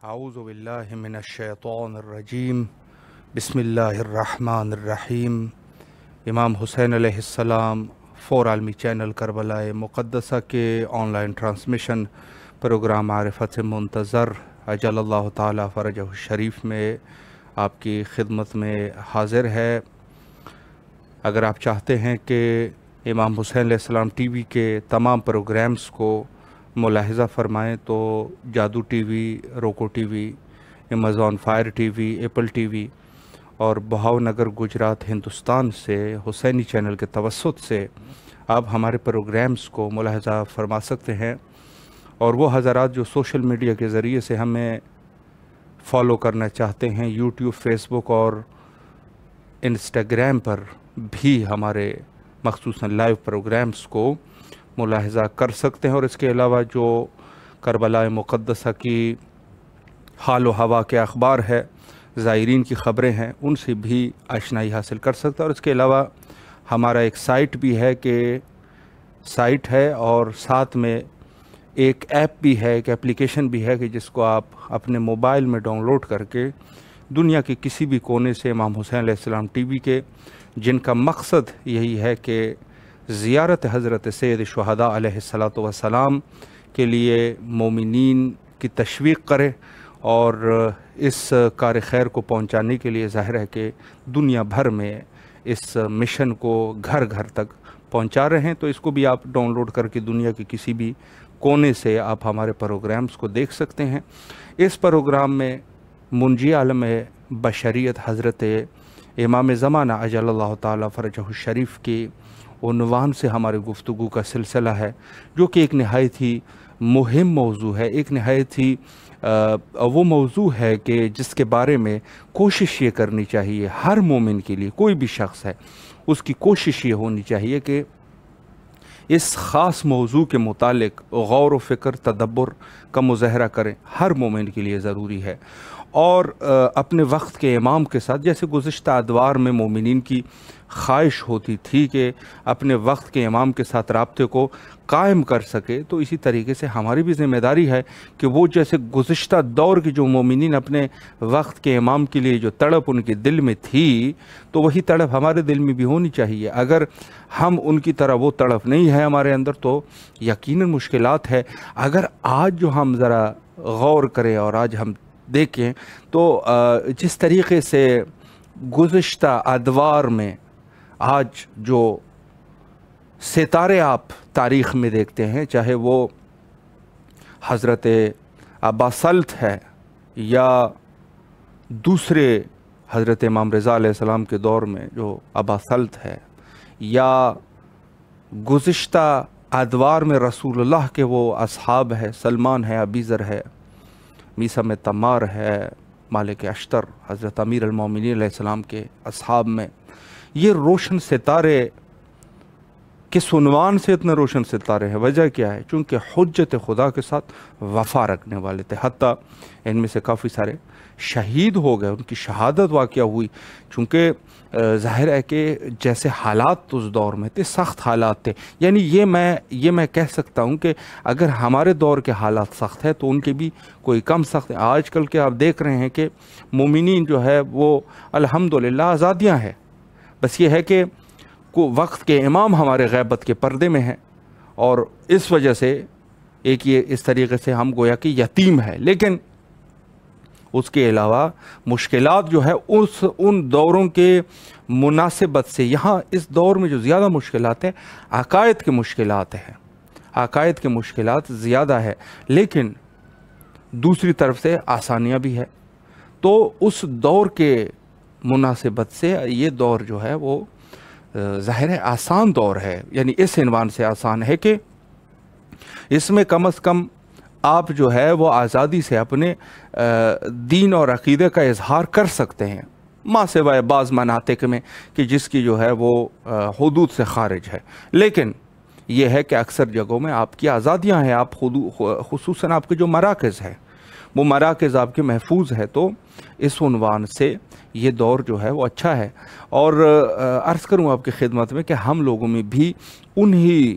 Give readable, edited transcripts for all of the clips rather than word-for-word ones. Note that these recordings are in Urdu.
اعوذ باللہ من الشیطان الرجیم بسم اللہ الرحمن الرحیم۔ امام حسین علیہ السلام فور عالمی چینل کربلا مقدسہ کے آن لائن ٹرانسمیشن پروگرام معرفت منتظر اجل اللہ تعالی فرجہ الشریف میں آپ کی خدمت میں حاضر ہے۔ اگر آپ چاہتے ہیں کہ امام حسین علیہ السلام ٹی وی کے تمام پروگرامز کو ملاحظہ فرمائیں تو جادو ٹی وی، روکو T V, Amazon fire T V, apple T V اور بہاؤ نگر گجرات ہندوستان سے حسینی چینل کے توسط سے آپ ہمارے پروگرامز کو ملاحظہ فرما سکتے ہیں۔ اور وہ حضرات جو سوشل میڈیا کے ذریعے سے ہمیں فالو کرنا چاہتے ہیں، یوٹیوب، فیس بک اور انسٹاگرام پر بھی ہمارے مخصوصاً لائیو پروگرامز کو ملاحظہ کر سکتے ہیں، اور اس کے علاوہ جو کربلا مقدسہ کی حال و ہوا کے اخبار ہے، زائرین کی خبریں ہیں، ان سے بھی آشنائی حاصل کر سکتے ہیں۔ اور اس کے علاوہ ہمارا ایک سائٹ بھی ہے اور ساتھ میں ایک ایپ بھی ہے، ایک اپلیکیشن بھی ہے کہ جس کو آپ اپنے موبائل میں ڈاؤن لوڈ کر کے دنیا کے کسی بھی کونے سے امام حسین علیہ السلام ٹی وی کے، جن کا مقصد یہی ہے کہ زیارت حضرت سید شہداء علیہ السلام کے لیے مومنین کی تشویق کرے اور اس کار خیر کو پہنچانے کے لیے ظاہر ہے کہ دنیا بھر میں اس مشن کو گھر گھر تک پہنچا رہے ہیں۔ تو اس کو بھی آپ ڈاؤن لوڈ کر کے دنیا کے کسی بھی کونے سے آپ ہمارے پروگرامز کو دیکھ سکتے ہیں۔ اس پروگرام میں منجی عالم بشریت حضرت امام زمانہ اجل اللہ تعالی فرجہ الشریف کی عنوان سے ہمارے گفتگو کا سلسلہ ہے، جو کہ ایک نہایت ہی مہم موضوع ہے، ایک نہایت ہی وہ موضوع ہے کہ جس کے بارے میں کوشش یہ کرنی چاہیے ہر مومن کے لیے، کوئی بھی شخص ہے اس کی کوشش یہ ہونی چاہیے کہ اس خاص موضوع کے متعلق غور و فکر، تدبر کا مظاہرہ کریں، ہر مومن کے لیے ضروری ہے۔ اور اپنے وقت کے امام کے ساتھ، جیسے گزشتہ ادوار میں مومنین کی خواہش ہوتی تھی کہ اپنے وقت کے امام کے ساتھ رابطے کو قائم کر سکے، تو اسی طریقے سے ہماری بھی ذمہ داری ہے کہ وہ جیسے گزشتہ دور کی جو مومنین اپنے وقت کے امام کے لیے جو تڑپ ان کے دل میں تھی، تو وہی تڑپ ہمارے دل میں بھی ہونی چاہیے۔ اگر ہم ان کی طرح وہ تڑپ نہیں ہے ہمارے اندر تو یقیناً مشکلات ہے۔ اگر آج جو ہم ذرا غور کریں اور آج ہم دیکھیں تو جس طریقے سے گزشتہ ادوار میں آج جو ستارے آپ تاریخ میں دیکھتے ہیں، چاہے وہ حضرت ابا سلط ہے یا دوسرے حضرت امام رضا علیہ السلام کے دور میں جو ابا سلط ہے، یا گزشتہ ادوار میں رسول اللہ کے وہ اصحاب ہے، سلمان ہے، ابی ذر ہے، میثم تمار ہے، مالک اشتر، حضرت امیر المومنین علیہ السلام کے اصحاب میں، یہ روشن ستارے کس عنوان سے اتنے روشن ستارے ہیں؟ وجہ کیا ہے؟ چونکہ حجت خدا کے ساتھ وفا رکھنے والے تھے، حتیٰ ان میں سے کافی سارے شہید ہو گئے، ان کی شہادت واقعہ ہوئی، چونکہ ظاہر ہے کہ جیسے حالات اس دور میں تھے، سخت حالات تھے۔ یعنی یہ میں کہہ سکتا ہوں کہ اگر ہمارے دور کے حالات سخت ہیں تو ان کے بھی کوئی کم سخت ہیں۔ آج کل کے آپ دیکھ رہے ہیں کہ مومنین جو ہے وہ الحمدللہ آزادیاں ہیں، بس یہ ہے کہ وقت کے امام ہمارے غیبت کے پردے میں ہیں، اور اس وجہ سے ایک یہ اس طریقے سے ہم گویا کہ یتیم ہے۔ لیکن اس کے علاوہ مشکلات جو ہے ان دوروں کے مناسبت سے یہاں اس دور میں جو زیادہ مشکلات ہیں عقائد کے مشکلات ہیں، عقائد کے مشکلات زیادہ ہے، لیکن دوسری طرف سے آسانیاں بھی ہے۔ تو اس دور کے مناسبت سے یہ دور جو ہے وہ ظاہر ہے آسان دور ہے، یعنی اس عنوان سے آسان ہے کہ اس میں کم از کم آپ جو ہے وہ آزادی سے اپنے دین اور عقیدے کا اظہار کر سکتے ہیں، ماں سوائے بعض مناطق میں کہ جس کی جو ہے وہ حدود سے خارج ہے۔ لیکن یہ ہے کہ اکثر جگہوں میں آپ کی آزادیاں ہیں، آپ خصوصاً آپ کے جو مراکز ہیں وہ مراکز آپ کے محفوظ ہے، تو اس عنوان سے یہ دور جو ہے وہ اچھا ہے۔ اور عرض کروں آپ کی خدمت میں کہ ہم لوگوں میں بھی انہی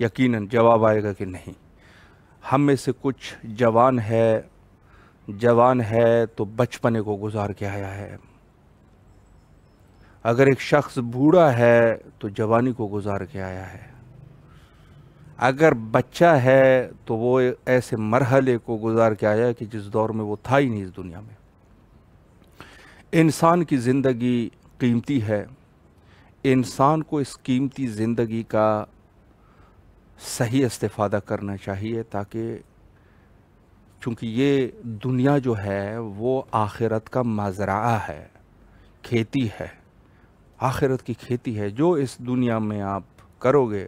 یقیناً جواب آئے گا کہ نہیں۔ ہم میں سے کچھ جوان ہے تو بچپنے کو گزار کے آیا ہے، اگر ایک شخص بوڑھا ہے تو جوانی کو گزار کے آیا ہے، اگر بچہ ہے تو وہ ایسے مرحلے کو گزار کے آیا ہے کہ جس دور میں وہ تھا ہی نہیں اس دنیا میں۔ انسان کی زندگی قیمتی ہے، انسان کو اس قیمتی زندگی کا صحیح استفادہ کرنا چاہیے، تاکہ چونکہ یہ دنیا جو ہے وہ آخرت کا مزرعہ ہے، کھیتی ہے، آخرت کی کھیتی ہے۔ جو اس دنیا میں آپ کرو گے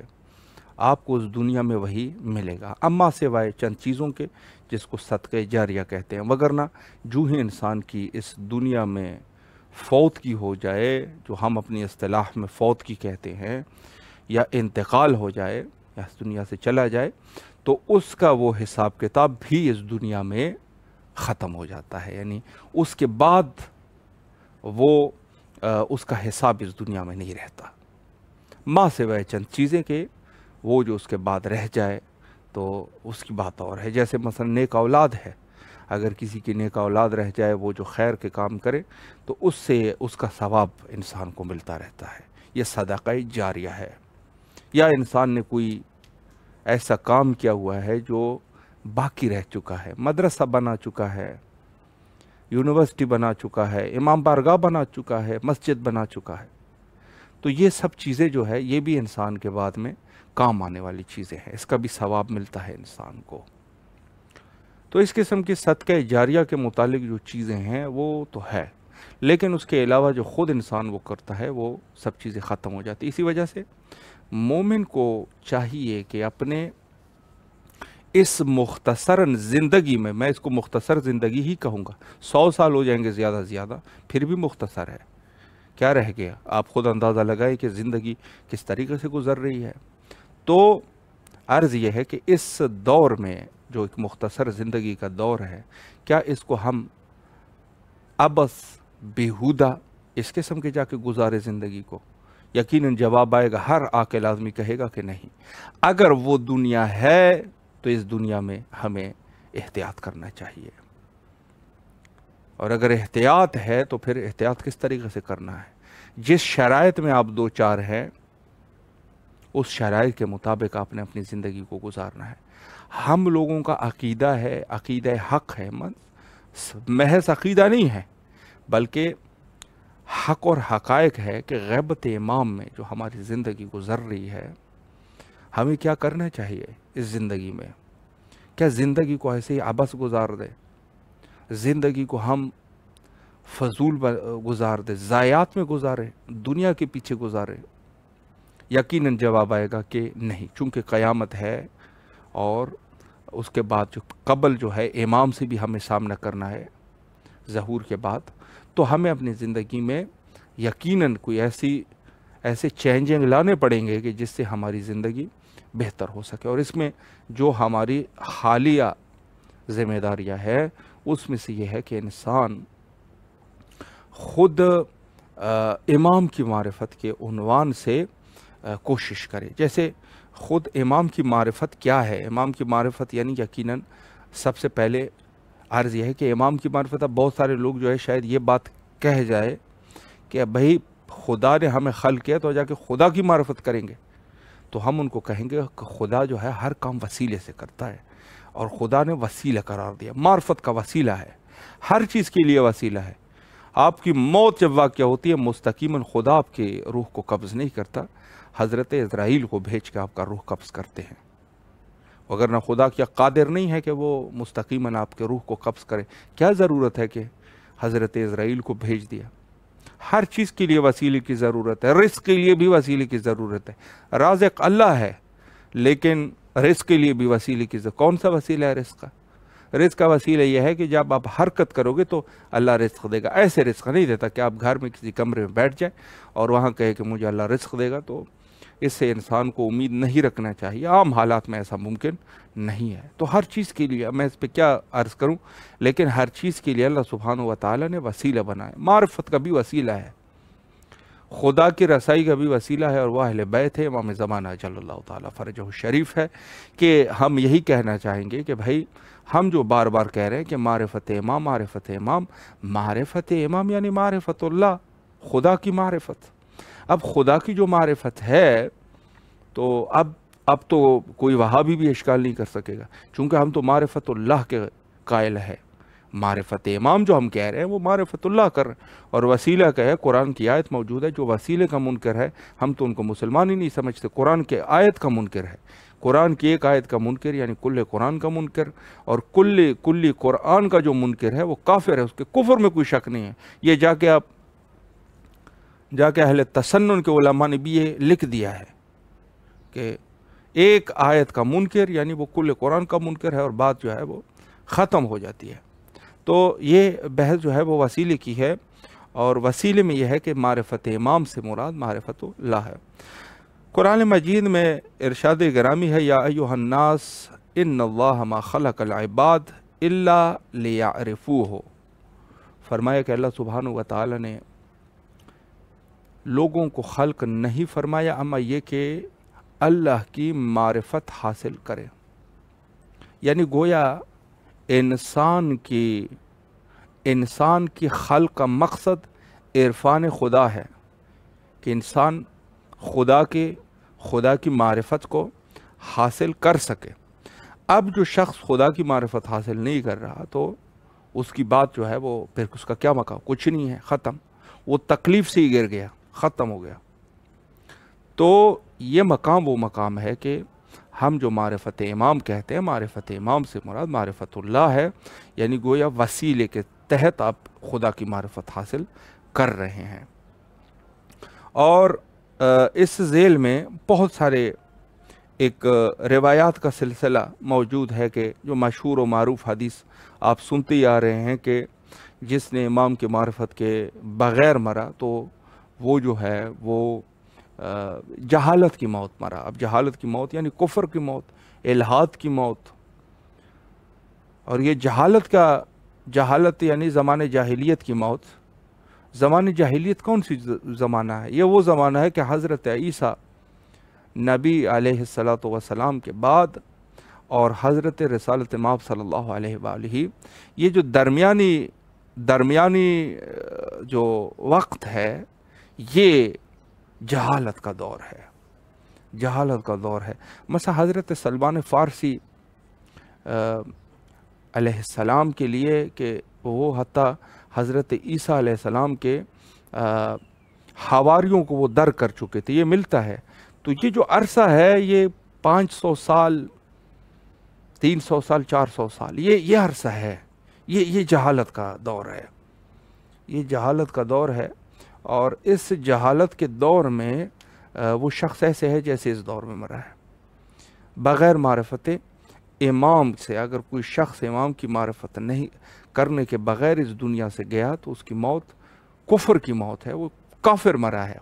آپ کو اس دنیا میں وہی ملے گا، اما سوائے چند چیزوں کے جس کو صدقہ جاریہ کہتے ہیں، وگرنہ جو ہی انسان کی اس دنیا میں فوت کی ہو جائے، جو ہم اپنی اصطلاح میں فوت کی کہتے ہیں، یا انتقال ہو جائے یا اس دنیا سے چلا جائے، تو اس کا وہ حساب کتاب بھی اس دنیا میں ختم ہو جاتا ہے، یعنی اس کے بعد وہ اس کا حساب اس دنیا میں نہیں رہتا، ماں سوائے چند چیزیں کہ وہ جو اس کے بعد رہ جائے تو اس کی بات اور ہے۔ جیسے مثلا نیک اولاد ہے، اگر کسی کی نیک اولاد رہ جائے، وہ جو خیر کے کام کرے تو اس سے اس کا ثواب انسان کو ملتا رہتا ہے، یہ صدقہ جاریہ ہے۔ یا انسان نے کوئی ایسا کام کیا ہوا ہے جو باقی رہ چکا ہے، مدرسہ بنا چکا ہے، یونیورسٹی بنا چکا ہے، امام بارگاہ بنا چکا ہے، مسجد بنا چکا ہے، تو یہ سب چیزیں جو ہے یہ بھی انسان کے بعد میں کام آنے والی چیزیں ہیں، اس کا بھی ثواب ملتا ہے انسان کو۔ تو اس قسم کی صدقہ جاریہ کے متعلق جو چیزیں ہیں وہ تو ہے، لیکن اس کے علاوہ جو خود انسان وہ کرتا ہے وہ سب چیزیں ختم ہو جاتی۔ اسی وجہ سے مومن کو چاہیے کہ اپنے اس مختصر زندگی میں اس کو مختصر زندگی ہی کہوں گا، 100 سال ہو جائیں گے زیادہ سے زیادہ، پھر بھی مختصر ہے، کیا رہ گیا؟ آپ خود اندازہ لگائیں کہ زندگی کس طریقے سے گزر رہی ہے۔ تو عرض یہ ہے کہ اس دور میں جو ایک مختصر زندگی کا دور ہے، کیا اس کو ہم ابس بیہودہ اس قسم کے جا کے گزارے زندگی کو؟ یقیناً جواب آئے گا، ہر عاقل آدمی کہے گا کہ نہیں۔ اگر وہ دنیا ہے تو اس دنیا میں ہمیں احتیاط کرنا چاہیے، اور اگر احتیاط ہے تو پھر احتیاط کس طریقے سے کرنا ہے؟ جس شرائط میں آپ دو چار ہیں اس شرائط کے مطابق آپ نے اپنی زندگی کو گزارنا ہے۔ ہم لوگوں کا عقیدہ ہے، عقیدہ حق ہے، محض عقیدہ نہیں ہے، بلکہ حق اور حقائق ہے کہ غیبت امام میں جو ہماری زندگی گزر رہی ہے، ہمیں کیا کرنا چاہیے اس زندگی میں؟ کیا زندگی کو ایسے ہی عبث گزار دے؟ زندگی کو ہم فضول گزار دے، ضائعات میں گزارے، دنیا کے پیچھے گزارے؟ یقیناً جواب آئے گا کہ نہیں، چونکہ قیامت ہے اور اس کے بعد جو قبل جو ہے امام سے بھی ہمیں سامنا کرنا ہے ظہور کے بعد، تو ہمیں اپنی زندگی میں یقیناً کوئی ایسے چینجنگ لانے پڑیں گے کہ جس سے ہماری زندگی بہتر ہو سکے، اور اس میں جو ہماری حالیہ ذمہ داریاں ہے اس میں سے یہ ہے کہ انسان خود امام کی معرفت کے عنوان سے کوشش کرے۔ جیسے خود امام کی معرفت کیا ہے؟ امام کی معرفت یعنی یقیناً سب سے پہلے عرض یہ ہے کہ امام کی معرفت، اب بہت سارے لوگ جو ہے شاید یہ بات کہہ جائے کہ بھئی خدا نے ہمیں خلق کیا تو جا کے خدا کی معرفت کریں گے، تو ہم ان کو کہیں گے کہ خدا جو ہے ہر کام وسیلے سے کرتا ہے، اور خدا نے وسیلہ قرار دیا، معرفت کا وسیلہ ہے، ہر چیز کے لیے وسیلہ ہے۔ آپ کی موت جب واقع ہوتی ہے مستقیماً خدا آپ کی روح کو قبض نہیں کرتا، حضرت اسرائیل کو بھیج کے آپ کا روح قبض کرتے ہیں، وگرنہ خدا کیا قادر نہیں ہے کہ وہ مستقیماً آپ کے روح کو قبض کرے؟ کیا ضرورت ہے کہ حضرت اسرائیل کو بھیج دیا؟ ہر چیز کے لیے وسیلے کی ضرورت ہے، رزق کے لیے بھی وسیلے کی ضرورت ہے۔ رازق اللہ ہے لیکن رزق کے لیے بھی وسیلے کی ضرورت۔ کون سا وسیلہ ہے رزق کا؟ رزق کا وسیلہ یہ ہے کہ جب آپ حرکت کرو گے تو اللہ رزق دے گا۔ ایسے رزق نہیں دیتا کہ آپ گھر میں کسی کمرے میں بیٹھ جائیں اور وہاں کہے کہ مجھے اللہ رزق دے گا، تو اس سے انسان کو امید نہیں رکھنا چاہیے، عام حالات میں ایسا ممکن نہیں ہے۔ تو ہر چیز کے لیے میں اس پہ کیا عرض کروں، لیکن ہر چیز کے لیے اللہ سبحانہ و تعالیٰ نے وسیلہ بنایا، معرفت کا بھی وسیلہ ہے۔ خدا کی رسائی کا بھی وسیلہ ہے، اور وہ اہل بیت ہے، امام زمانہ جل اللہ تعالیٰ فرجہ شریف ہے، کہ ہم یہی کہنا چاہیں گے کہ بھائی ہم جو بار بار کہہ رہے ہیں کہ معرفت امام، معرفت امام، معرفت امام یعنی معرفت اللہ، خدا کی معرفت۔ اب خدا کی جو معرفت ہے تو اب تو کوئی وہابی بھی اشکال نہیں کر سکے گا، چونکہ ہم تو معرفت اللہ کے قائل ہے۔ معرفت امام جو ہم کہہ رہے ہیں وہ معرفت اللہ کر رہے ہیں، اور وسیلہ کا ہے، قرآن کی آیت موجود ہے، جو وسیلے کا منکر ہے ہم تو ان کو مسلمان ہی نہیں سمجھتے، قرآن کے آیت کا منکر ہے، قرآن کی ایک آیت کا منکر یعنی کل قرآن کا منکر، اور کلی قرآن کا جو منکر ہے وہ کافر ہے، اس کے کفر میں کوئی شک نہیں ہے۔ یہ جا کے اہل تسنن کے علماء نے بھی یہ لکھ دیا ہے کہ ایک آیت کا منکر یعنی وہ کل قرآن کا منکر ہے، اور بات جو ہے وہ ختم ہو جاتی ہے۔ تو یہ بحث جو ہے وہ وسیلے کی ہے، اور وسیلے میں یہ ہے کہ معرفت امام سے مراد معرفت اللہ ہے۔ قرآن مجید میں ارشاد گرامی ہے، یا ایھا الناس ان اللہ ما خلق العباد الا لیعرفوہ، فرمایا کہ اللہ سبحانہ و تعالی نے لوگوں کو خلق نہیں فرمایا اما یہ کہ اللہ کی معرفت حاصل کرے، یعنی گویا انسان کی خلق کا مقصد عرفان خدا ہے، کہ انسان خدا کی معرفت کو حاصل کر سکے۔ اب جو شخص خدا کی معرفت حاصل نہیں کر رہا تو اس کی بات جو ہے وہ پھر اس کا کیا مقام، کچھ نہیں ہے، ختم، وہ تکلیف سے ہی گر گیا، ختم ہو گیا۔ تو یہ مقام وہ مقام ہے کہ ہم جو معرفت امام کہتے ہیں، معرفت امام سے مراد معرفت اللہ ہے، یعنی گویا وسیلے کے تحت آپ خدا کی معرفت حاصل کر رہے ہیں۔ اور اس ذیل میں بہت سارے ایک روایات کا سلسلہ موجود ہے کہ جو مشہور و معروف حدیث آپ سنتے ہی آ رہے ہیں کہ جس نے امام کی معرفت کے بغیر مرا تو وہ جو ہے وہ جہالت کی موت مرا۔ اب جہالت کی موت یعنی کفر کی موت، الحاد کی موت، اور یہ جہالت یعنی زمانے جاہلیت کی موت۔ زمانے جاہلیت کون سی زمانہ ہے؟ یہ وہ زمانہ ہے کہ حضرت عیسیٰ نبی علیہ السلام کے بعد اور حضرت رسالت مآب صلی اللہ علیہ وآلہ، یہ جو درمیانی جو وقت ہے یہ جہالت کا دور ہے، جہالت کا دور ہے۔ مثلا حضرت سلمان فارسی علیہ السلام کے لیے کہ وہ حتیٰ حضرت عیسیٰ علیہ السلام کے حواریوں کو وہ در کر چکے تھے، یہ ملتا ہے۔ تو یہ جو عرصہ ہے یہ 500 سال، 300 سال، 400 سال، یہ عرصہ ہے، یہ جہالت کا دور ہے، یہ جہالت کا دور ہے۔ اور اس جہالت کے دور میں وہ شخص ایسے ہے جیسے اس دور میں مرا ہے۔ بغیر معرفت امام سے اگر کوئی شخص امام کی معرفت نہیں کرنے کے بغیر اس دنیا سے گیا تو اس کی موت کفر کی موت ہے، وہ کافر مرا ہے،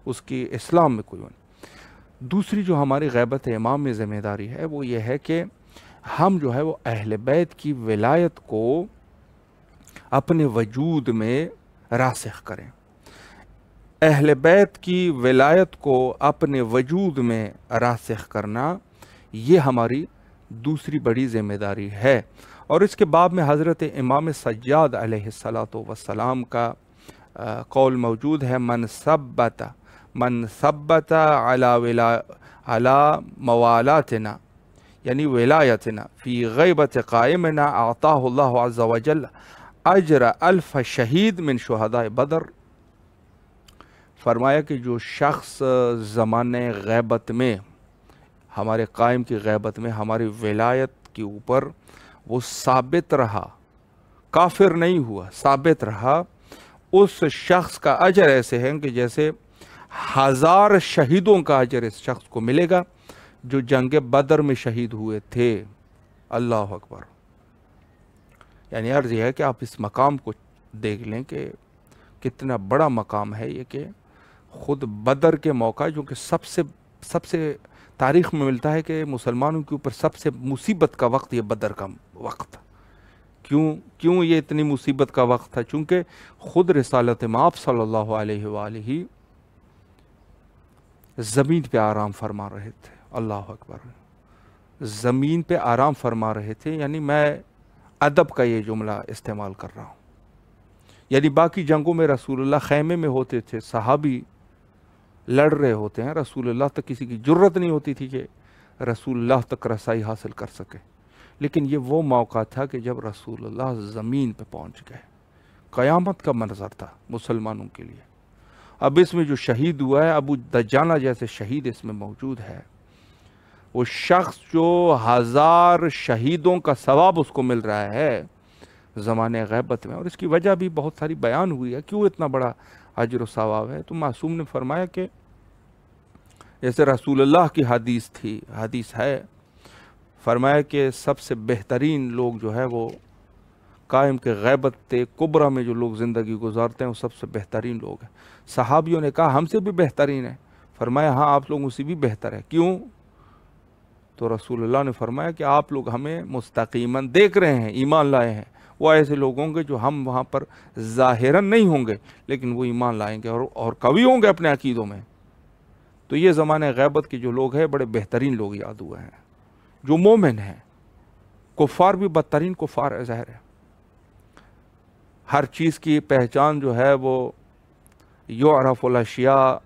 اس کی اسلام میں کوئی نہیں۔ دوسری جو ہماری غیبت امام میں ذمہ داری ہے وہ یہ ہے کہ ہم جو ہے وہ اہل بیت کی ولایت کو اپنے وجود میں راسخ کریں۔ اہل بیت کی ولایت کو اپنے وجود میں راسخ کرنا یہ ہماری دوسری بڑی ثمہ داری ہے۔ اور اس کے باب میں حضرت امام سجاد علیہ السلام کا قول موجود ہے، من ثبت علی موالاتنا یعنی ولایتنا فی غیبت قائمنا اعطاہ اللہ عز وجل اجر 1000 شہید من شہداء بدر۔ فرمایا کہ جو شخص زمانے غیبت میں، ہمارے قائم کی غیبت میں ہماری ولایت کے اوپر وہ ثابت رہا، کافر نہیں ہوا، ثابت رہا، اس شخص کا اجر ایسے ہے کہ جیسے 1000 شہیدوں کا اجر اس شخص کو ملے گا جو جنگ بدر میں شہید ہوئے تھے۔ اللہ اکبر۔ یعنی عرض یہ ہے کہ آپ اس مقام کو دیکھ لیں کہ کتنا بڑا مقام ہے یہ، کہ خود بدر کے موقع جو کہ سب سے تاریخ میں ملتا ہے کہ مسلمانوں کے اوپر سب سے مصیبت کا وقت یہ بدر کا وقت تھا۔ کیوں یہ اتنی مصیبت کا وقت تھا؟ چونکہ خود رسالت مآب صلی اللہ علیہ وآلہ زمین پہ آرام فرما رہے تھے. اللہ اکبر. زمین پہ آرام فرما رہے تھے، یعنی میں ادب کا یہ جملہ استعمال کر رہا ہوں. یعنی باقی جنگوں میں رسول اللہ خیمے میں ہوتے تھے، صحابی لڑ رہے ہوتے ہیں، رسول اللہ تک کسی کی جرت نہیں ہوتی تھی کہ رسول اللہ تک رسائی حاصل کر سکے. لیکن یہ وہ موقع تھا کہ جب رسول اللہ زمین پہ پہنچ گئے. قیامت کا منظر تھا مسلمانوں کے لیے. اب اس میں جو شہید ہوا ہے، ابو دجانہ جیسے شہید اس میں موجود ہے. وہ شخص جو 1000 شہیدوں کا ثواب اس کو مل رہا ہے زمانے غیبت میں، اور اس کی وجہ بھی بہت ساری بیان ہوئی ہے کیوں اتنا بڑا اجر و ثواب ہے. تو معصوم نے فرمایا کہ جیسے رسول اللہ کی حدیث ہے، فرمایا کہ سب سے بہترین لوگ جو ہے وہ قائم کے غیبت کبریٰ میں جو لوگ زندگی گزارتے ہیں وہ سب سے بہترین لوگ ہیں. صحابیوں نے کہا ہم سے بھی بہترین ہے. فرمایا ہاں آپ لوگوں سے بھی بہتر ہے. کیوں؟ تو رسول اللہ نے فرمایا کہ آپ لوگ ہمیں مستقیماً دیکھ رہے ہیں، ایمان لائے ہیں. وہ ایسے لوگ ہوں گے جو ہم وہاں پر ظاہراً نہیں ہوں گے لیکن وہ ایمان لائیں گے اور قوی ہوں گے اپنے عقیدوں میں. تو یہ زمانے غیبت کے جو لوگ ہیں بڑے بہترین لوگ یاد ہوئے ہیں جو مومن ہیں. کفار بھی بدترین کفار ہے، ظاہر ہے. ہر چیز کی پہچان جو ہے وہ یعرف الاشیاء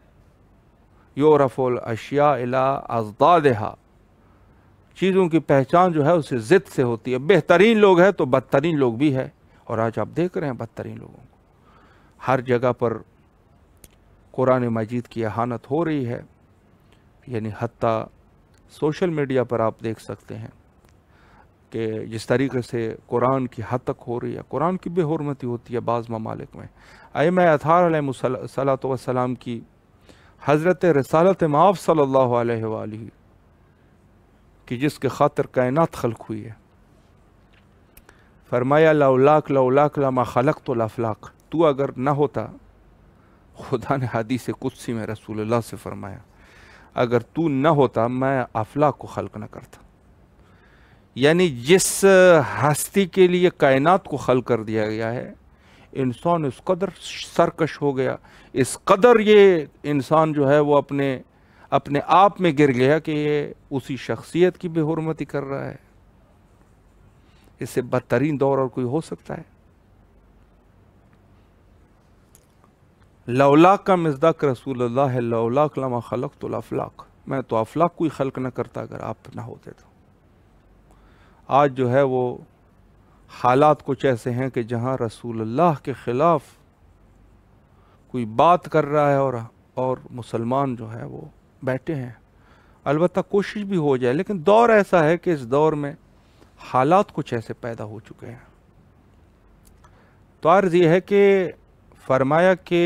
الی اضدادها، چیزوں کی پہچان جو ہے اسے ضد سے ہوتی ہے. بہترین لوگ ہیں تو بدترین لوگ بھی ہے، اور آج آپ دیکھ رہے ہیں بدترین لوگوں کو. ہر جگہ پر قرآن مجید کی اہانت ہو رہی ہے، یعنی حتیٰ سوشل میڈیا پر آپ دیکھ سکتے ہیں کہ جس طریقے سے قرآن کی حد تک ہو رہی ہے، قرآن کی بے حرمتی ہوتی ہے بعض ممالک میں. ائمہ اطہار علیہ الصلوۃ والسلام کی حضرت رسالت مآب صلی اللہ علیہ وآلہ کہ جس کے خاطر کائنات خلق ہوئی ہے، فرمایا لولاک لما خلقت الافلاق. تو اگر نہ ہوتا، خدا نے حدیث قدسی میں رسول اللہ سے فرمایا اگر تو نہ ہوتا میں افلاق کو خلق نہ کرتا. یعنی جس ہستی کے لیے کائنات کو خلق کر دیا گیا ہے، انسان اس قدر سرکش ہو گیا، اس قدر یہ انسان جو ہے وہ اپنے آپ میں گر گیا کہ یہ اسی شخصیت کی بے حرمتی کر رہا ہے. اس سے بدترین دور اور کوئی ہو سکتا ہے؟ لولاک کا مصداق رسول اللہ ہے، لولاک لما خلقت الافلاق. میں تو افلاق کوئی خلق نہ کرتا اگر آپ نہ ہوتے تو. آج جو ہے وہ حالات کچھ ایسے ہیں کہ جہاں رسول اللہ کے خلاف کوئی بات کر رہا ہے اور مسلمان جو ہے وہ بیٹھے ہیں. البتہ کوشش بھی ہو جائے، لیکن دور ایسا ہے کہ اس دور میں حالات کچھ ایسے پیدا ہو چکے ہیں. تو عرض یہ ہے کہ فرمایا کہ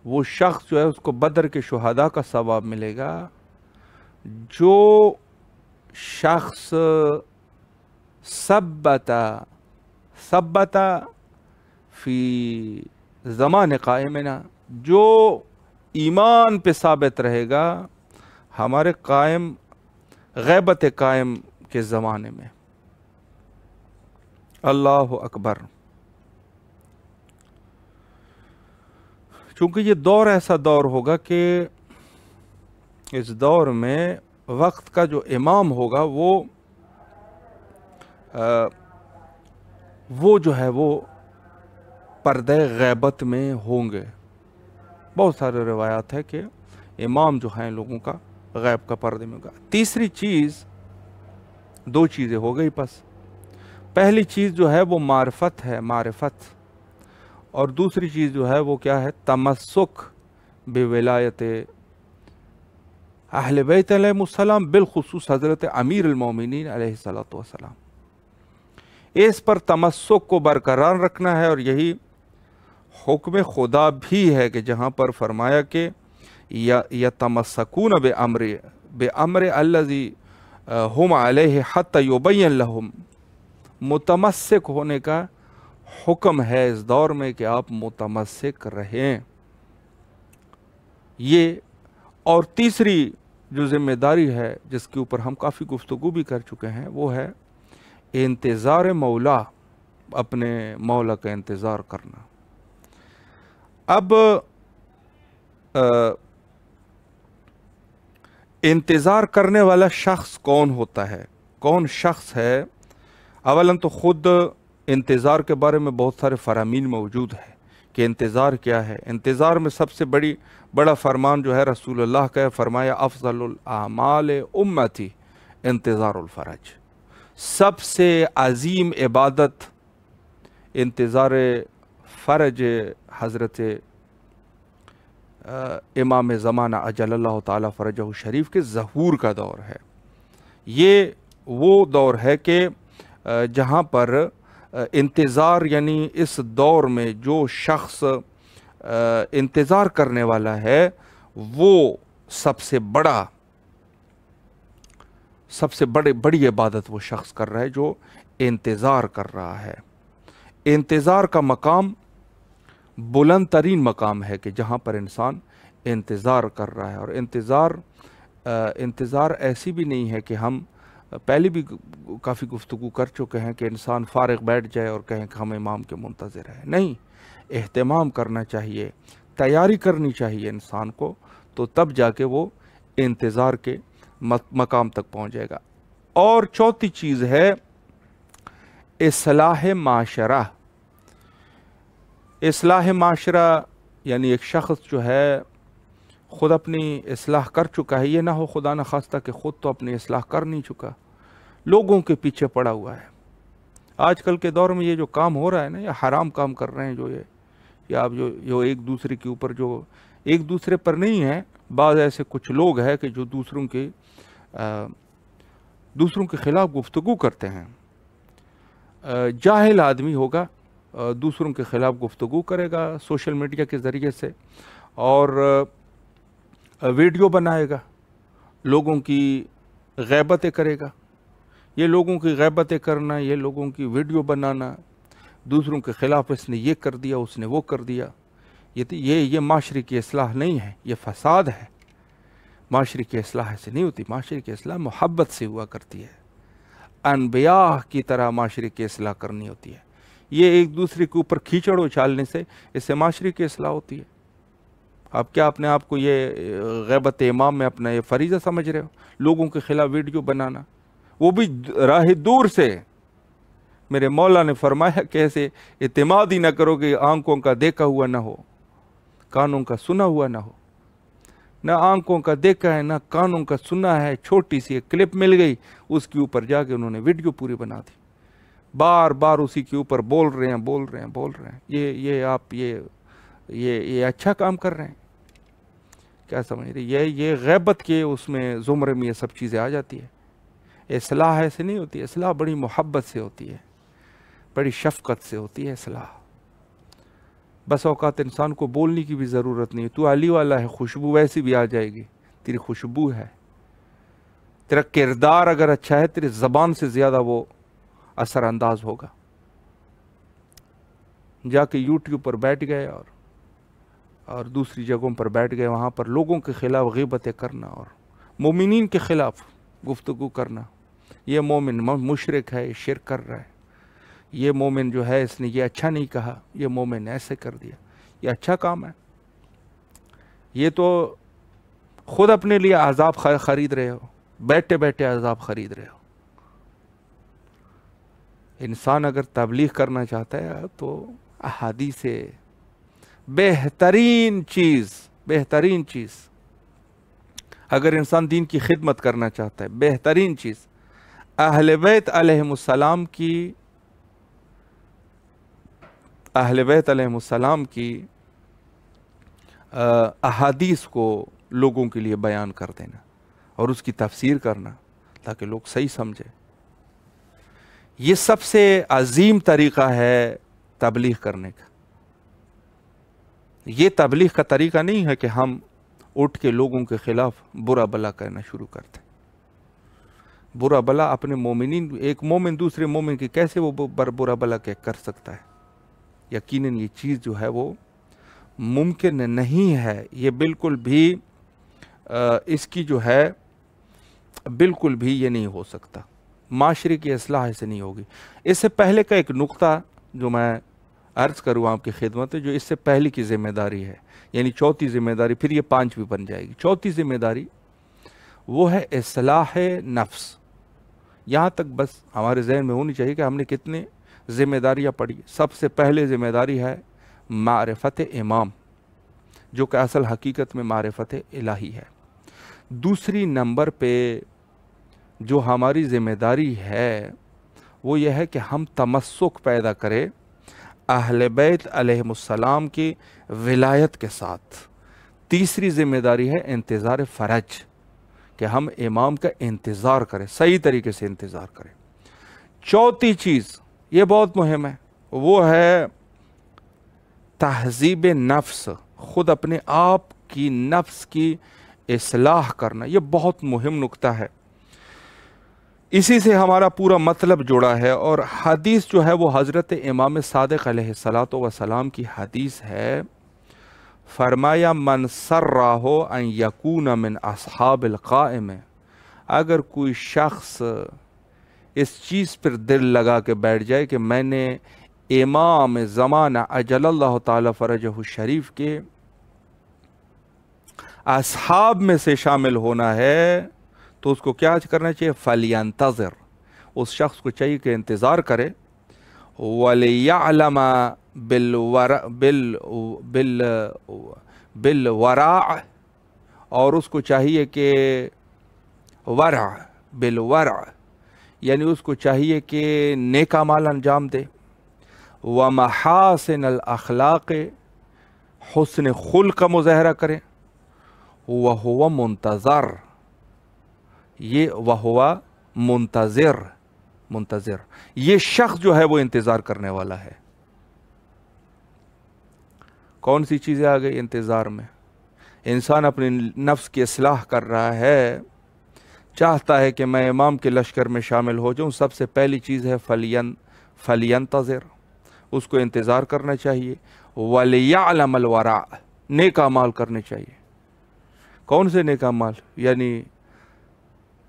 وہ شخص جو ہے اس کو بدر کے شہداء کا ثواب ملے گا جو شخص ثبت فی زمان قائمنا، جو ایمان پہ ثابت رہے گا ہمارے غیبت قائم کے زمانے میں. اللہ اکبر. چونکہ یہ دور ایسا دور ہوگا کہ اس دور میں وقت کا جو امام ہوگا وہ جو ہے وہ پردہ غیبت میں ہوں گے. بہت سارے روایات ہے کہ امام جو ہیں لوگوں کا غیب کا پردے میں ہوگا. تیسری چیز، 2 چیزیں ہو گئی. پس پہلی چیز جو ہے وہ معرفت ہے، معرفت. اور دوسری چیز جو ہے وہ کیا ہے؟ تمسک بولایت اہل بیت علیہ السلام، بالخصوص حضرت امیر المومنین علیہ السلام. اس پر تمسک کو برقرار رکھنا ہے، اور یہی حکم خدا بھی ہے کہ جہاں پر فرمایا کہ یتمسکون بامر الذی ہم علیہ حتی یبین لہم. متمسک ہونے کا حکم ہے اس دور میں کہ آپ متمسک رہیں. یہ اور تیسری جو ذمہ داری ہے جس کے اوپر ہم کافی گفتگو بھی کر چکے ہیں وہ ہے انتظار مولا، اپنے مولا کا انتظار کرنا. اب انتظار کرنے والا شخص کون ہوتا ہے؟ کون شخص ہے؟ اولاً تو خود انتظار کے بارے میں بہت سارے فرامین موجود ہے کہ انتظار کیا ہے۔ انتظار میں سب سے بڑا فرمان جو ہے رسول اللہ کا ہے، فرمایا افضل الاعمال امتی انتظار الفرج، سب سے عظیم عبادت انتظار فرج حضرت امام زمانہ اجل اللہ تعالی فرجہ شریف کے ظہور کا دور ہے۔ یہ وہ دور ہے کہ جہاں پر انتظار، یعنی اس دور میں جو شخص انتظار کرنے والا ہے وہ سب سے بڑی عبادت وہ شخص کر رہا ہے جو انتظار کر رہا ہے۔ انتظار کا مقام بلند ترین مقام ہے کہ جہاں پر انسان انتظار کر رہا ہے۔ اور انتظار ایسی بھی نہیں ہے کہ ہم پہلے بھی کافی گفتگو کر چکے ہیں کہ انسان فارغ بیٹھ جائے اور کہیں کہ ہم امام کے منتظر ہیں۔ نہیں، اہتمام کرنا چاہیے، تیاری کرنی چاہیے انسان کو، تو تب جا کے وہ انتظار کے مقام تک پہنچ جائے گا۔ اور چوتھی چیز ہے اصلاح معاشرہ۔ اصلاح معاشرہ یعنی ایک شخص جو ہے خود اپنی اصلاح کر چکا ہے، یہ نہ ہو خدا نخواستہ کہ خود تو اپنی اصلاح کر نہیں چکا، لوگوں کے پیچھے پڑا ہوا ہے۔ آج کل کے دور میں یہ جو کام ہو رہا ہے نا، یہ حرام کام کر رہے ہیں جو یہ آپ جو ایک دوسرے کے اوپر، جو ایک دوسرے پر نہیں ہے، بعض ایسے کچھ لوگ ہیں کہ جو دوسروں کے خلاف گفتگو کرتے ہیں۔ جاہل آدمی ہوگا، دوسروں کے خلاف گفتگو کرے گا سوشل میڈیا کے ذریعے سے، اور ویڈیو بنائے گا، لوگوں کی غیبتیں کرے گا۔ یہ لوگوں کی غیبتیں کرنا، یہ لوگوں کی ویڈیو بنانا، دوسروں کے خلاف اس نے یہ کر دیا، اس نے وہ کر دیا، یہ معاشرے کی اصلاح نہیں ہے، یہ فساد ہے۔ معاشرے کی اصلاح ایسے نہیں ہوتی، معاشرے کی اصلاح محبت سے ہوا کرتی ہے، انبیاء کی طرح معاشرے کی اصلاح کرنی ہوتی ہے۔ یہ ایک دوسرے کے اوپر کھیچڑ اچھالنے سے اس سے معاشرے کی اصلاح ہوتی ہے۔ آپ کیا اپنے آپ کو یہ غیبت امام میں اپنا یہ فریضہ سمجھ رہے ہو؟ لوگوں کے خلاف ویڈیو بنانا، وہ بھی راہ دور سے۔ میرے مولا نے فرمایا کہ ایسے اعتماد ہی نہ کرو کہ آنکھوں کا دیکھا ہوا نہ ہو، کانوں کا سنا ہوا نہ ہو۔ نہ آنکھوں کا دیکھا ہے، نہ کانوں کا سنا ہے، چھوٹی سی ایک کلپ مل گئی، اس کے اوپر جا کے انہوں نے ویڈیو پوری بنا دی، بار بار اسی کے اوپر بول رہے ہیں۔ یہ اچھا کام کر رہے ہیں کیا سمجھ رہے؟ یہ غیبت کے اس میں زمرے میں یہ سب چیزیں آ جاتی ہے۔ اصلاح ایسے نہیں ہوتی، اصلاح بڑی محبت سے ہوتی ہے، بڑی شفقت سے ہوتی ہے اصلاح۔ بس اوقات انسان کو بولنے کی بھی ضرورت نہیں، تو علی والا ہے، خوشبو ویسی بھی آ جائے گی، تیری خوشبو ہے، تیرا کردار اگر اچھا ہے تیری زبان سے زیادہ وہ اثر انداز ہوگا۔ جا کے یوٹیوب پر بیٹھ گئے اور دوسری جگہوں پر بیٹھ گئے، وہاں پر لوگوں کے خلاف غیبتیں کرنا اور مومنین کے خلاف گفتگو کرنا، یہ مومن مشرک ہے، یہ شرک کر رہا ہے، یہ مومن جو ہے اس نے یہ اچھا نہیں کہا، یہ مومن ایسے کر دیا، یہ اچھا کام ہے؟ یہ تو خود اپنے لیے عذاب خرید رہے ہو، بیٹھے بیٹھے عذاب خرید رہے ہو۔ انسان اگر تبلیغ کرنا چاہتا ہے تو احادیث بہترین چیز اگر انسان دین کی خدمت کرنا چاہتا ہے، بہترین چیز اہل بیت علیہم السلام کی احادیث کو لوگوں کے لیے بیان کر دینا اور اس کی تفسیر کرنا تاکہ لوگ صحیح سمجھے۔ یہ سب سے عظیم طریقہ ہے تبلیغ کرنے کا۔ یہ تبلیغ کا طریقہ نہیں ہے کہ ہم اٹھ کے لوگوں کے خلاف برا بلا کہنا شروع کرتے۔ برا بلا اپنے مومنین، ایک مومن دوسرے مومن کی کیسے وہ برا بلا کر سکتا ہے؟ یقیناً یہ چیز جو ہے وہ ممکن نہیں ہے، یہ بالکل بھی اس کی جو ہے بالکل بھی یہ نہیں ہو سکتا۔ معاشرے کی اصلاح ایسے نہیں ہوگی۔ اس سے پہلے کا ایک نقطہ جو میں عرض کروں آپ کی خدمت ہے، جو اس سے پہلے کی ذمہ داری ہے، یعنی چوتھی ذمہ داری، پھر یہ پانچویں بن جائے گی۔ چوتھی ذمہ داری وہ ہے اصلاح نفس. یہاں تک بس ہمارے ذہن میں ہونی چاہیے کہ ہم نے کتنے ذمہ داریاں پڑھی. سب سے پہلے ذمہ داری ہے معرفت امام، جو کہ اصل حقیقت میں معرفت الہی ہے. دوسری نمبر پہ جو ہماری ذمہ داری ہے وہ یہ ہے کہ ہم تمسک پیدا کریں اہل بیت علیہم السلام کی ولایت کے ساتھ. تیسری ذمہ داری ہے انتظار فرج، کہ ہم امام کا انتظار کریں، صحیح طریقے سے انتظار کریں. چوتھی چیز یہ بہت مہم ہے، وہ ہے تہذیب نفس، خود اپنے آپ کی نفس کی اصلاح کرنا. یہ بہت مہم نکتہ ہے، اسی سے ہمارا پورا مطلب جڑا ہے. اور حدیث جو ہے وہ حضرت امام صادق علیہ الصلاۃ والسلام کی حدیث ہے. فرمایا من سرہ ان یکون من اصحاب القائم، اگر کوئی شخص اس چیز پر دل لگا کے بیٹھ جائے کہ میں نے امام زمانہ اجل اللہ تعالی فرجہ الشریف کے اصحاب میں سے شامل ہونا ہے، تو اس کو کیا کرنا چاہیے؟ فَلْيَنْتَظِرْ، اس شخص کو چاہیے کہ انتظار کرے. وَلِيَعْلَمَ بالوراء، اور اس کو چاہیے کہ ورع، بالورع یعنی اس کو چاہیے کہ نیک اعمال انجام دے. وَمَحَاسِنَ الْأَخْلَاقِ، حسن خلق کا مظاہرہ کرے. وَهُوَ مُنْتَظَرْ، یہ وَهُوَ منتظر، یہ شخص جو ہے وہ انتظار کرنے والا ہے. کون سی چیزیں آ گئی انتظار میں؟ انسان اپنی نفس کی اصلاح کر رہا ہے، چاہتا ہے کہ میں امام کے لشکر میں شامل ہو جاؤں. سب سے پہلی چیز ہے فَلْيَنْتَظِرْ، اس کو انتظار کرنا چاہیے. وَلِيَعْلَمَ الْوَرَاء، نیک اعمال کرنے چاہیے. کون سے نیک اعمال؟ یعنی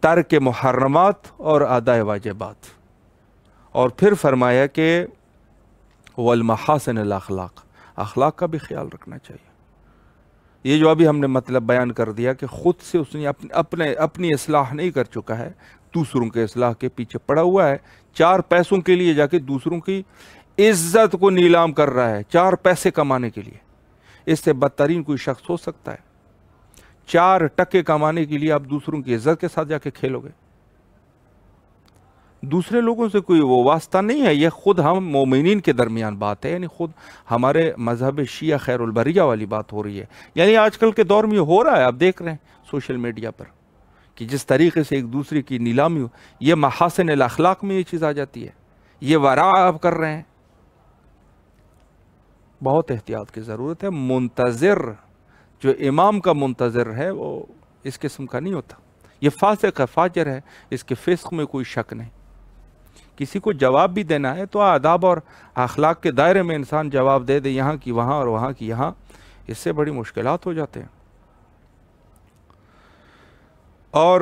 ترک محرمات اور ادائے واجبات. اور پھر فرمایا کہ والمحاسن الاخلاق، اخلاق کا بھی خیال رکھنا چاہیے. یہ جو ابھی ہم نے مطلب بیان کر دیا کہ خود سے اس نے اپنی اصلاح نہیں کر چکا ہے، دوسروں کے اصلاح کے پیچھے پڑا ہوا ہے. 4 پیسوں کے لیے جا کے دوسروں کی عزت کو نیلام کر رہا ہے، 4 پیسے کمانے کے لیے. اس سے بدترین کوئی شخص ہو سکتا ہے؟ 4 ٹکے کمانے کے لیے آپ دوسروں کی عزت کے ساتھ جا کے کھیلو گے. دوسرے لوگوں سے کوئی وہ واسطہ نہیں ہے، یہ خود ہم مومنین کے درمیان بات ہے. یعنی خود ہمارے مذہب شیعہ خیر البریہ والی بات ہو رہی ہے. یعنی آج کل کے دور میں یہ ہو رہا ہے، آپ دیکھ رہے ہیں سوشل میڈیا پر کہ جس طریقے سے ایک دوسرے کی نیلامی ہو. یہ محاسن الاخلاق میں یہ چیز آ جاتی ہے. یہ ورع آپ کر رہے ہیں. بہت احتیاط کی ضرورت ہے. منتظر، جو امام کا منتظر ہے وہ اس قسم کا نہیں ہوتا. یہ فاسق ہے، فاجر ہے، اس کے فسق میں کوئی شک نہیں. کسی کو جواب بھی دینا ہے تو آداب اور اخلاق کے دائرے میں انسان جواب دے دے، یہاں کی وہاں اور وہاں کی یہاں، اس سے بڑی مشکلات ہو جاتے ہیں. اور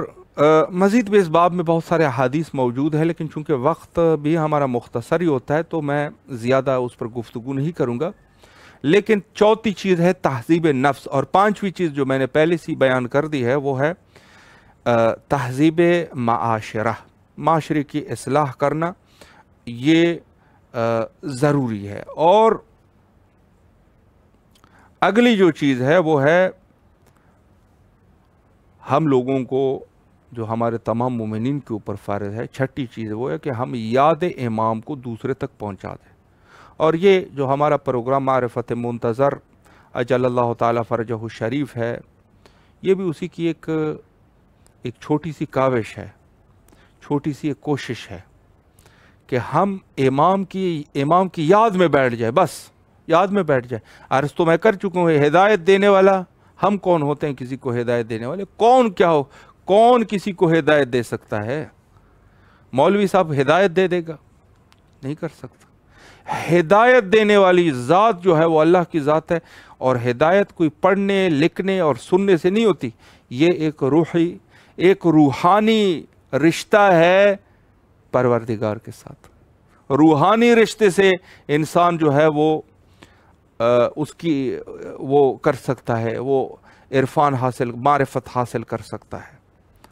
مزید بھی اس باب میں بہت سارے احادیث موجود ہیں، لیکن چونکہ وقت بھی ہمارا مختصر ہی ہوتا ہے تو میں زیادہ اس پر گفتگو نہیں کروں گا. لیکن چوتھی چیز ہے تہذیب نفس، اور 5ویں چیز جو میں نے پہلے سے بیان کر دی ہے وہ ہے تہذیب معاشرہ، معاشرے کی اصلاح کرنا. یہ ضروری ہے. اور اگلی جو چیز ہے وہ ہے ہم لوگوں کو، جو ہمارے تمام مومنین کے اوپر فرض ہے، 6ٹھی چیز وہ ہے کہ ہم یاد امام کو دوسرے تک پہنچا دیں. اور یہ جو ہمارا پروگرام معرفت منتظر اجل اللہ تعالی فرجہ الشریف ہے، یہ بھی اسی کی ایک چھوٹی سی کاوش ہے، چھوٹی سی ایک کوشش ہے کہ ہم امام کی یاد میں بیٹھ جائے. بس یاد میں بیٹھ جائے. عرض تو میں کر چکا ہوں، ہدایت دینے والا ہم کون ہوتے ہیں؟ کسی کو ہدایت دینے والے کون کیا ہو؟ کون کسی کو ہدایت دے سکتا ہے؟ مولوی صاحب ہدایت دے دے گا؟ نہیں کر سکتا. ہدایت دینے والی ذات جو ہے وہ اللہ کی ذات ہے. اور ہدایت کوئی پڑھنے لکھنے اور سننے سے نہیں ہوتی. یہ ایک روحانی رشتہ ہے پروردگار کے ساتھ. روحانی رشتے سے انسان جو ہے وہ وہ کر سکتا ہے، وہ عرفان حاصل، معرفت حاصل کر سکتا ہے.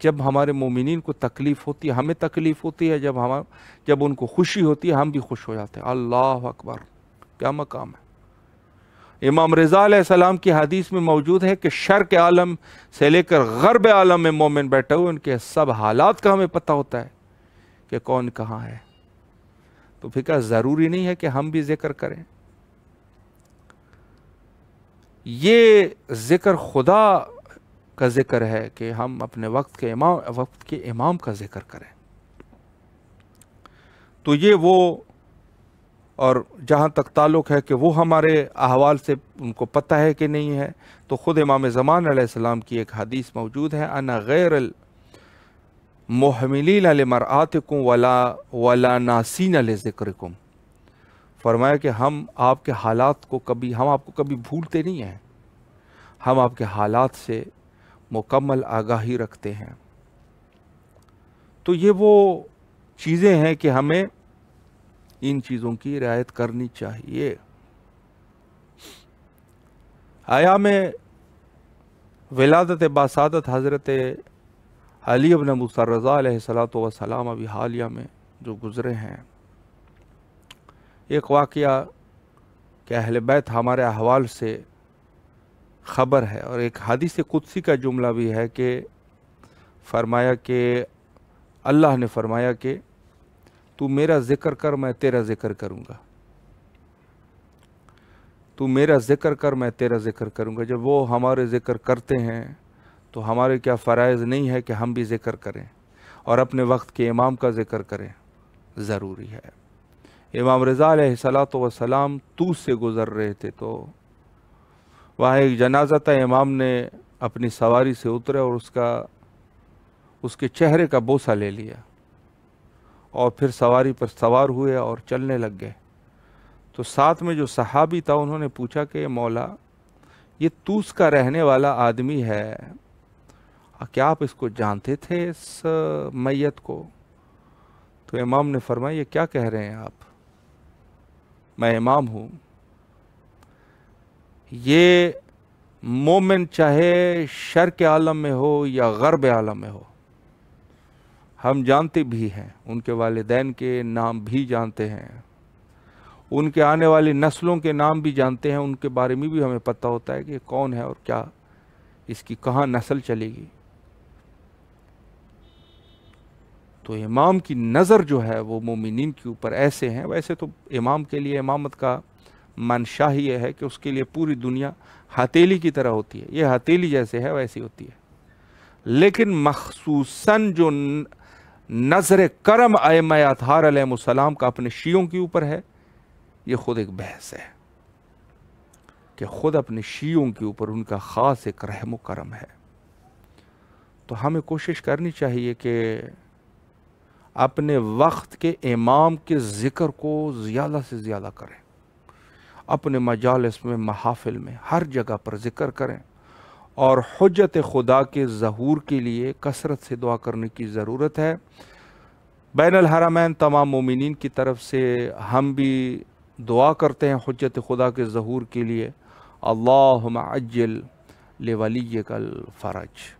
جب ہمارے مومنین کو تکلیف ہوتی ہے ہمیں تکلیف ہوتی ہے، جب ان کو خوشی ہوتی ہے ہم بھی خوش ہو جاتے ہیں۔ اللہ اکبر، کیا مقام ہے! امام رضا علیہ السلام کی حدیث میں موجود ہے کہ شرق عالم سے لے کر غرب عالم میں مومن بیٹھے ہوئے، ان کے سب حالات کا ہمیں پتہ ہوتا ہے کہ کون کہاں ہے۔ تو پھر کیا ضروری نہیں ہے کہ ہم بھی ذکر کریں؟ یہ ذکر خدا کا ذکر ہے کہ ہم اپنے وقت کے امام کا ذکر کریں۔ تو یہ وہ، اور جہاں تک تعلق ہے کہ وہ ہمارے احوال سے ان کو پتہ ہے کہ نہیں ہے، تو خود امام زمان علیہ السلام کی ایک حدیث موجود ہے، انا غیر المحملین لمرآتکم ولا ناسین لذکرکم، فرمایا کہ ہم آپ کے حالات کو ہم آپ کو کبھی بھولتے نہیں ہیں، ہم آپ کے حالات سے مکمل آگاہی رکھتے ہیں۔ تو یہ وہ چیزیں ہیں کہ ہمیں ان چیزوں کی رعایت کرنی چاہیے۔ ایام ولادت باسعادت حضرت علی بن موسیٰ رضا علیہ السلام ابھی حالیہ میں جو گزرے ہیں، ایک واقعہ کہ اہل بیت ہمارے احوال سے خبر ہے، اور ایک حدیث قدسی کا جملہ بھی ہے کہ فرمایا کہ اللہ نے فرمایا کہ تو میرا ذکر کر میں تیرا ذکر کروں گا، تو میرا ذکر کر میں تیرا ذکر کروں گا۔ جب وہ ہمارے ذکر کرتے ہیں تو ہمارے کیا فرائض نہیں ہے کہ ہم بھی ذکر کریں اور اپنے وقت کے امام کا ذکر کریں؟ ضروری ہے۔ امام رضا علیہ السلام طوس سے گزر رہے تھے، تو وہاں ایک جنازہ تھا، امام نے اپنی سواری سے اترے اور اس کے چہرے کا بوسہ لے لیا، اور پھر سواری پر سوار ہوئے اور چلنے لگ گئے۔ تو ساتھ میں جو صحابی تھا انہوں نے پوچھا کہ مولا، یہ طوس کا رہنے والا آدمی ہے، کیا آپ اس کو جانتے تھے، اس میت کو؟ تو امام نے فرمایا، یہ کیا کہہ رہے ہیں آپ، میں امام ہوں۔ یہ مومن چاہے شرق عالم میں ہو یا غرب عالم میں ہو، ہم جانتے بھی ہیں، ان کے والدین کے نام بھی جانتے ہیں، ان کے آنے والی نسلوں کے نام بھی جانتے ہیں، ان کے بارے میں بھی ہمیں پتہ ہوتا ہے کہ کون ہے اور کیا اس کی کہاں نسل چلے گی۔ تو امام کی نظر جو ہے وہ مومنین کے اوپر ایسے ہیں۔ ویسے تو امام کے لیے امامت کا منشا ہی یہ ہے کہ اس کے لیے پوری دنیا ہتھیلی کی طرح ہوتی ہے، یہ ہتھیلی جیسے ہے ویسی ہوتی ہے، لیکن مخصوصاً جو نظر کرم ائمہ اطہار علیہ السلام کا اپنے شیعوں کے اوپر ہے، یہ خود ایک بحث ہے کہ خود اپنے شیعوں کے اوپر ان کا خاص ایک رحم و کرم ہے۔ تو ہمیں کوشش کرنی چاہیے کہ اپنے وقت کے امام کے ذکر کو زیادہ سے زیادہ کریں، اپنے مجالس میں، محافل میں، ہر جگہ پر ذکر کریں، اور حجت خدا کے ظہور کے لیے کثرت سے دعا کرنے کی ضرورت ہے۔ بین الحرمین تمام مومنین کی طرف سے ہم بھی دعا کرتے ہیں حجت خدا کے ظہور کے لیے، اللہم عجل لولیک الفرج۔